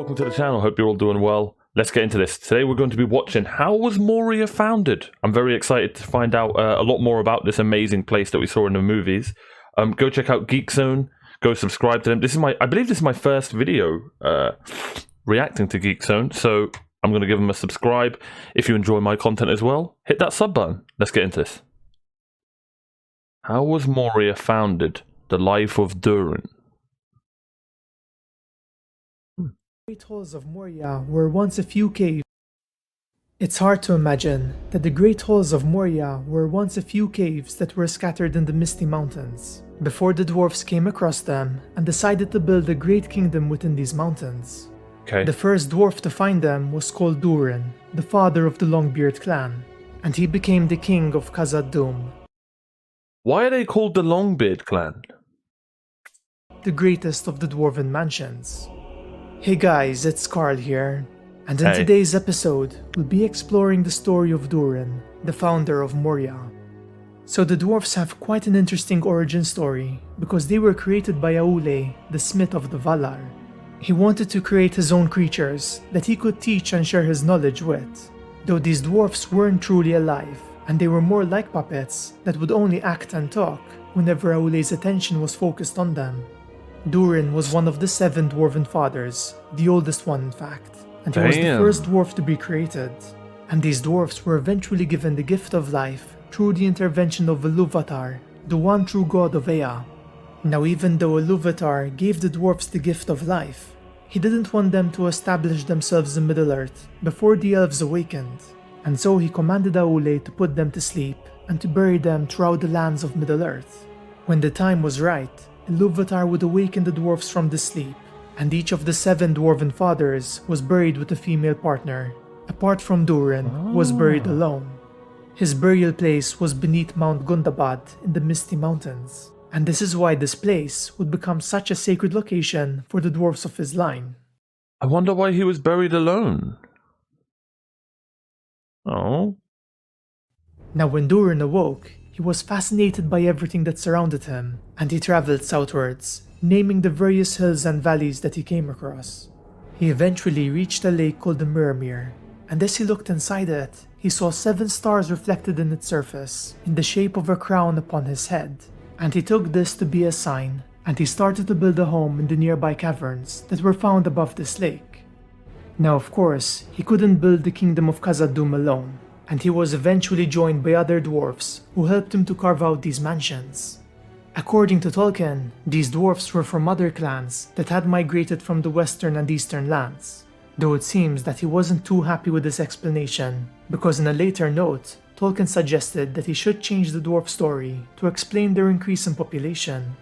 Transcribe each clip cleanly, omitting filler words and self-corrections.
welcome to the channel. Hope you're all doing well. Let's get into this. Today we're going to be watching How Was Moria Founded? I'm very excited to find out a lot more about this amazing place that we saw in the movies. Go check out Geek Zone. Go subscribe to them. I believe this is my first video reacting to Geek Zone, so I'm going to give them a subscribe. If you enjoy my content as well, hit that sub button. Let's get into this. How was Moria founded? The life of Durin. The Great Halls of Moria were once a few caves. It's hard to imagine that the Great Halls of Moria were once a few caves that were scattered in the misty mountains, before the dwarfs came across them and decided to build a great kingdom within these mountains. Okay. The first dwarf to find them was called Durin, the father of the Longbeard clan, and he became the king of Khazad-dûm. Why are they called the Longbeard clan? The greatest of the dwarven mansions. Hey guys, it's Carl here, and in Hey. today's episode, we'll be exploring the story of Durin, the founder of Moria. So the dwarfs have quite an interesting origin story, because they were created by Aule, the smith of the Valar. He wanted to create his own creatures that he could teach and share his knowledge with, though these dwarfs weren't truly alive, and they were more like puppets that would only act and talk whenever Aule's attention was focused on them. Durin was one of the 7 dwarven fathers, the oldest one in fact, and he was the first dwarf to be created. And these dwarfs were eventually given the gift of life through the intervention of LOTR, the one true god of Ea. Now even though LOTR gave the dwarfs the gift of life, he didn't want them to establish themselves in Middle-earth before the elves awakened, and so he commanded Aule to put them to sleep and to bury them throughout the lands of Middle-earth. When the time was right, LOTR would awaken the dwarfs from this sleep, and each of the 7 dwarven fathers was buried with a female partner, apart from Durin, who was buried alone. His burial place was beneath Mount Gundabad in the Misty Mountains, and this is why this place would become such a sacred location for the dwarfs of his line. I wonder why he was buried alone. Oh. Now when Durin awoke, he was fascinated by everything that surrounded him, and he traveled southwards, naming the various hills and valleys that he came across. He eventually reached a lake called the Mirror, and as he looked inside it, he saw 7 stars reflected in its surface, in the shape of a crown upon his head, and he took this to be a sign, and he started to build a home in the nearby caverns that were found above this lake. Now of course, he couldn't build the kingdom of Khazad-dûm alone, and he was eventually joined by other dwarfs who helped him to carve out these mansions. According to Tolkien, these dwarfs were from other clans that had migrated from the western and eastern lands, though it seems that he wasn't too happy with this explanation, because in a later note, Tolkien suggested that he should change the dwarf story to explain their increase in population.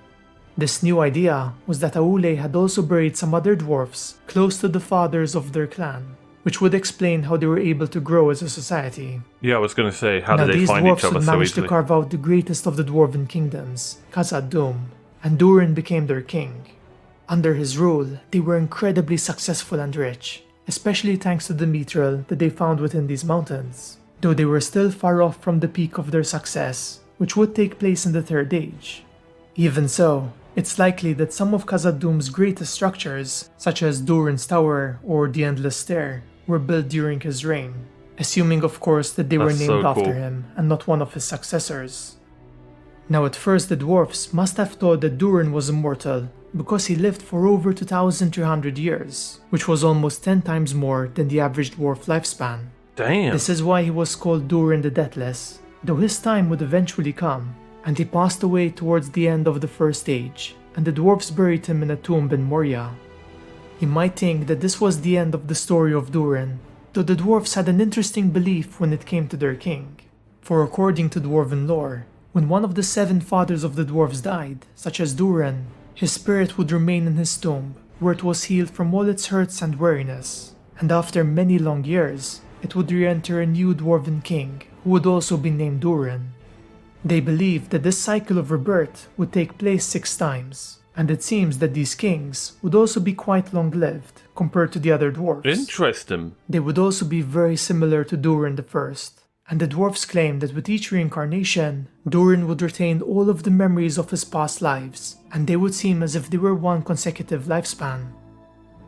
This new idea was that Aule had also buried some other dwarfs close to the fathers of their clan, which would explain how they were able to grow as a society. Yeah, I was going to say, how did they find each other so easily? Now these dwarfs would manage to carve out the greatest of the dwarven kingdoms, Khazad-dûm, and Durin became their king. Under his rule, they were incredibly successful and rich, especially thanks to the mithril that they found within these mountains, though they were still far off from the peak of their success, which would take place in the Third Age. Even so, it's likely that some of Khazad-dûm's greatest structures, such as Durin's Tower or the Endless Stair, were built during his reign, assuming of course that they were named after him and not one of his successors. Now at first the dwarfs must have thought that Durin was immortal because he lived for over 2,300 years, which was almost 10 times more than the average dwarf lifespan. Damn. This is why he was called Durin the Deathless, though his time would eventually come, and he passed away towards the end of the First Age, and the dwarfs buried him in a tomb in Moria. You might think that this was the end of the story of Durin, though the dwarfs had an interesting belief when it came to their king. For according to dwarven lore, when one of the 7 fathers of the dwarfs died, such as Durin, his spirit would remain in his tomb, where it was healed from all its hurts and weariness, and after many long years, it would re-enter a new dwarven king, who would also be named Durin. They believed that this cycle of rebirth would take place 6 times, and it seems that these kings would also be quite long-lived compared to the other dwarfs. Interesting. They would also be very similar to Durin the First, and the dwarfs claimed that with each reincarnation, Durin would retain all of the memories of his past lives, and they would seem as if they were one consecutive lifespan.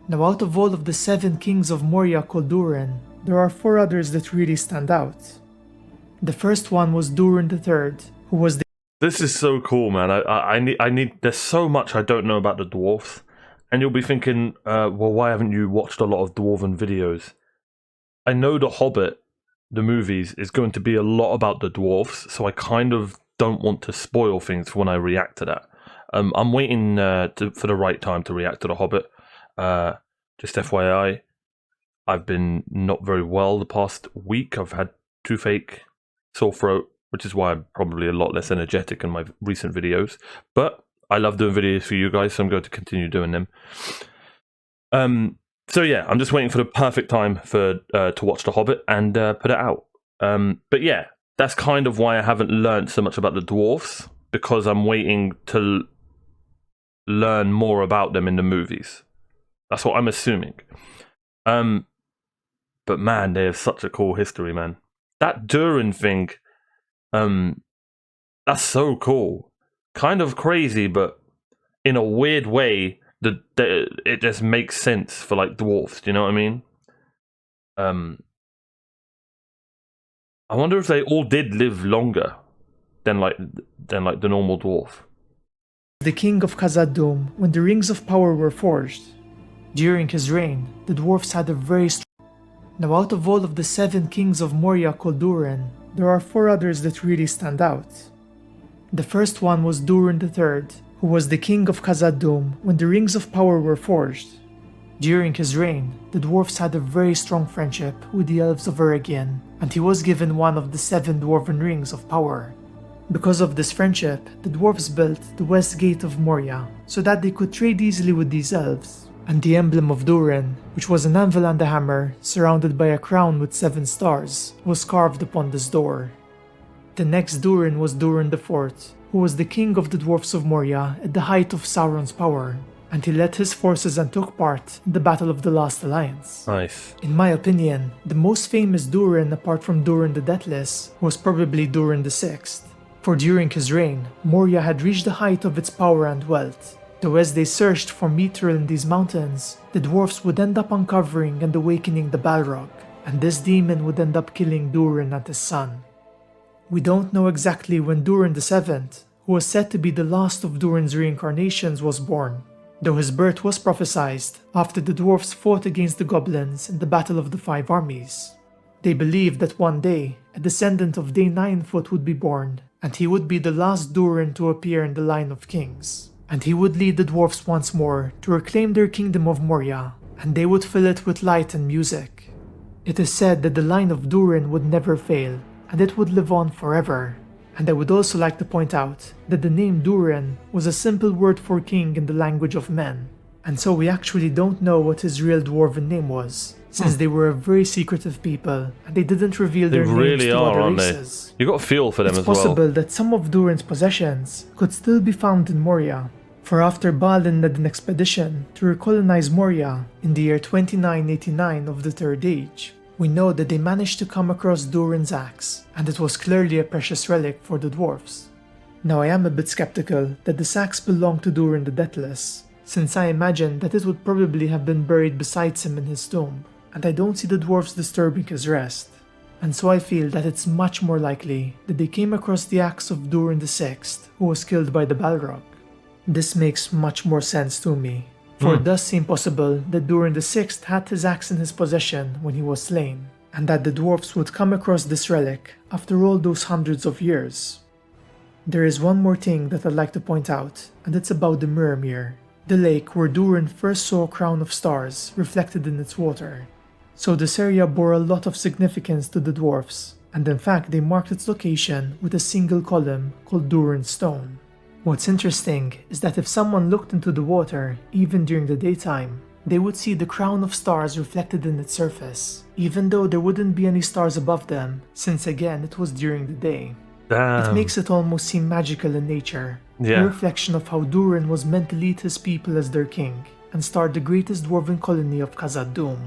Now out of all of the 7 kings of Moria called Durin, there are 4 others that really stand out. The first one was Durin III, who was the This is so cool, man. I need. There's so much I don't know about the dwarfs, and you'll be thinking, well, why haven't you watched a lot of dwarven videos? I know The Hobbit, the movies, is going to be a lot about the dwarfs, so I kind of don't want to spoil things when I react to that. I'm waiting for the right time to react to The Hobbit. Just FYI, I've been not very well the past week. I've had toothache, sore throat, which is why I'm probably a lot less energetic in my recent videos. But I love doing videos for you guys, so I'm going to continue doing them. So yeah, I'm just waiting for the perfect time for to watch The Hobbit and put it out. But yeah, that's kind of why I haven't learned so much about the dwarfs, because I'm waiting to learn more about them in the movies. That's what I'm assuming. But man, they have such a cool history, man. That Durin thing, that's so cool. Kind of crazy, but in a weird way, it just makes sense for like dwarfs. Do you know what I mean? I wonder if they all did live longer than like the normal dwarf. the king of Khazad-dûm when the Rings of Power were forged. During his reign, the dwarfs had a very strong. Now out of all of the 7 kings of Moria called Durin, there are 4 others that really stand out. The first one was Durin III, who was the king of Khazad-dûm when the Rings of Power were forged. During his reign, the dwarfs had a very strong friendship with the elves of Eregion, and he was given one of the 7 dwarven rings of power. Because of this friendship, the dwarfs built the west gate of Moria so that they could trade easily with these elves, and the emblem of Durin, which was an anvil and a hammer surrounded by a crown with 7 stars, was carved upon this door. The next Durin was Durin IV, who was the king of the dwarfs of Moria at the height of Sauron's power, and he led his forces and took part in the Battle of the Last Alliance. Nice. In my opinion, the most famous Durin apart from Durin the Deathless was probably Durin VI, for during his reign, Moria had reached the height of its power and wealth. Though as they searched for mithril in these mountains, the dwarfs would end up uncovering and awakening the Balrog, and this demon would end up killing Durin and his son. We don't know exactly when Durin VII, who was said to be the last of Durin's reincarnations, was born, though his birth was prophesied after the dwarfs fought against the goblins in the Battle of the 5 Armies. They believed that one day, a descendant of Day 9-foot would be born, and he would be the last Durin to appear in the line of kings. And he would lead the dwarfs once more to reclaim their kingdom of Moria, and they would fill it with light and music. It is said that the line of Durin would never fail, and it would live on forever. And I would also like to point out that the name Durin was a simple word for king in the language of men, and so we actually don't know what his real dwarven name was, since they were a very secretive people and they didn't reveal their names to other races. You got a feel for them as well. It's possible that some of Durin's possessions could still be found in Moria, for after Balin led an expedition to recolonize Moria in the year 2989 of the Third Age, we know that they managed to come across Durin's axe, and it was clearly a precious relic for the dwarfs. Now I am a bit skeptical that this axe belonged to Durin the Deathless, since I imagine that it would probably have been buried beside him in his tomb, and I don't see the dwarfs disturbing his rest. And so I feel that it's much more likely that they came across the axe of Durin VI, who was killed by the Balrog. This makes much more sense to me, for it does seem possible that Durin VI had his axe in his possession when he was slain, and that the dwarfs would come across this relic after all those hundreds of years. There is one more thing that I'd like to point out, and it's about the Mirrormere, the lake where Durin first saw a crown of stars reflected in its water. So this area bore a lot of significance to the dwarfs, and in fact they marked its location with a single column called Durin's Stone. What's interesting is that if someone looked into the water, even during the daytime, they would see the crown of stars reflected in its surface, even though there wouldn't be any stars above them, since again it was during the day. Damn. It makes it almost seem magical in nature, Yeah. a reflection of how Durin was meant to lead his people as their king, and start the greatest dwarven colony of Khazad-dûm.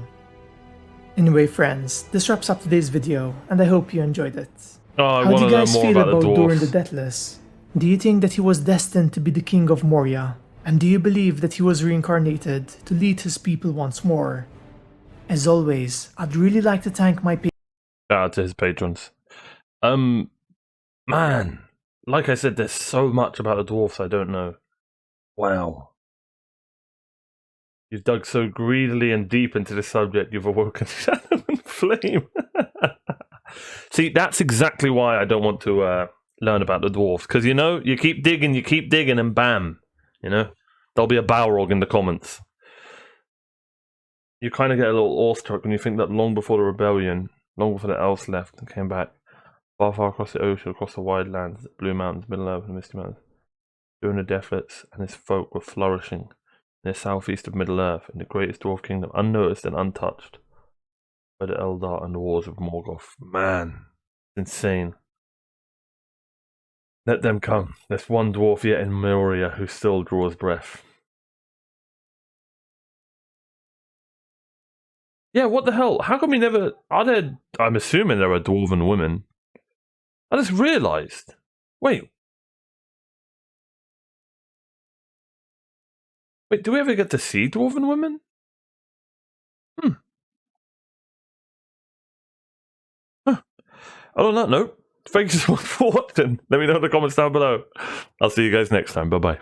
Anyway friends, this wraps up today's video, and I hope you enjoyed it. Oh, I How want do to you learn guys more feel about the about Durin dwarfs. the Deathless? Do you think that he was destined to be the king of Moria? And do you believe that he was reincarnated to lead his people once more? As always, I'd really like to thank my Shout out to his patrons. Man, like I said, there's so much about the dwarfs I don't know. Wow. You've dug so greedily and deep into the subject, you've awoken shadow and flame. See, that's exactly why I don't want to learn about the dwarfs. Because, you keep digging, and bam. There'll be a Balrog in the comments. You kind of get a little awestruck when you think that long before the rebellion, long before the elves left and came back, far across the ocean, across the wide lands, the blue mountains, Middle Earth, and the misty mountains, during the Deathlets and his folk were flourishing in the southeast of Middle Earth, in the greatest dwarf kingdom, unnoticed and untouched by the Eldar and the wars of Morgoth. Man, it's insane. Let them come. There's one dwarf yet in Moria who still draws breath. Yeah, what the hell? How come we never... I'm assuming there are dwarven women. I just realised. Wait, do we ever get to see dwarven women? Huh. On that note, thank you so much for watching. Let me know in the comments down below. I'll see you guys next time. Bye-bye.